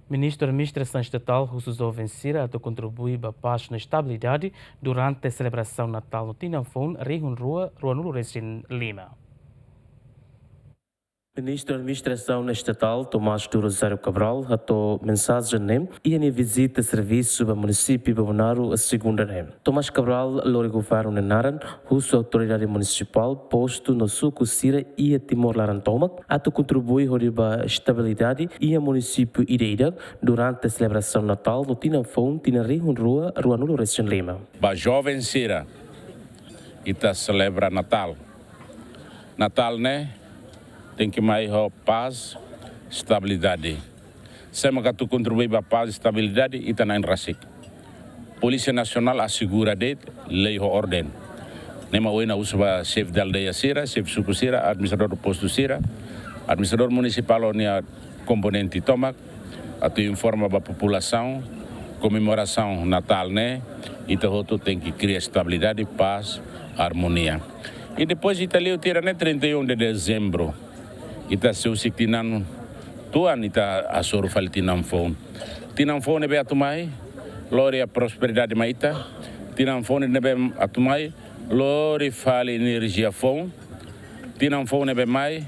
Ministro da Administração Estatal, Rousseau Vencira, a contribuir para a paz e estabilidade durante a celebração Natal no Tinanfon, Rio Rua, Nulo Recém Lima. Ministro da Administração Estatal, Tomás do Rosário Cabral, atou mensagem e a visita serviço para o município de Bonaro a segunda nem. Tomás Cabral, lori governo de Naran, russo autoridade municipal, posto no suco Sira e a Timor-Larantomac, ato contribui para a estabilidade e a município Ideida durante a celebração Natal no Tinanfon, Rio Rua, Nulo Recém Lima. Ba jovem Sira, ita celebra Natal. Natal, né? Tem que mais paz, estabilidade. Sempre que tu contribui para a paz e estabilidade, está na Enrasik. Polícia Nacional assegura de lei e ordem. Nema hoje usa chefe da aldeia Sira, chefe suco Sira, administrador do posto Sira, administrador municipal onde componente Tomac, tu informa para a população, comemoração Natal, né? E tu tem que criar estabilidade, paz, harmonia. E depois Itália tira né 31 de dezembro. Ita seu siktinan tuan ita asor fal tinanfon. Tinanfon nebe atumai, lori a prosperidade maita. Tinanfon nebe atumai, lori fal energia fon. Tinanfon nebe mai,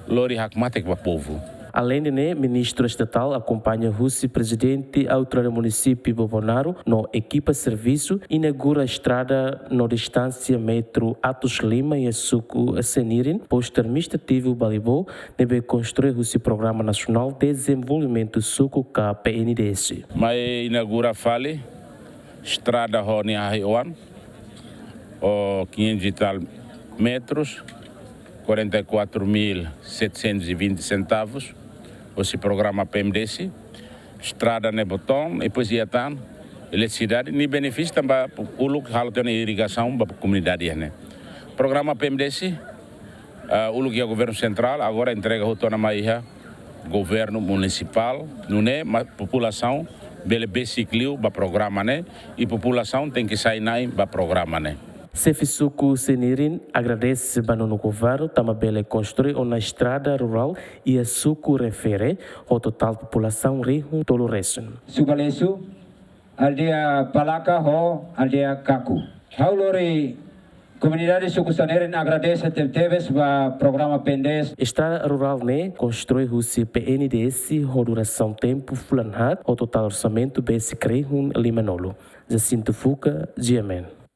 lori hakmatek para povo. Além de ministro estatal acompanha o presidente do município de Bonaro no equipa serviço inaugura a estrada no distância metro Atos Lima e a Suco Senirin, posto administrativo Balibô, deve construir o Programa Nacional de Desenvolvimento Suco KPNDS. Mas inaugura fale estrada Rony Arreoan, 500 e tal metros, 44.720 centavos. Esse programa PMDC, estrada no botão, e depois ia estar eletricidade, e benefício também o local tem irrigação para a comunidade. Né? Programa PMDC, o lugar governo central, agora entrega o autonomia governo municipal, não é, mas população, bele biciclio para programa, né? E população tem que sair para programa, né? Sefisuku Senirin agradece ao governo também construir uma estrada rural e a suco refere ao total população Rio todo o resto. Subalesu, aldeia Palaka ho, aldeia Kaku. Haulori comunidade suco Senirin agradece a TVS para programa PNDS. Estrada rural né constrói o PNDS a duração tempo fulanhat ao total orçamento basic Rio Limanolo. Jacinto Fuca, GMN.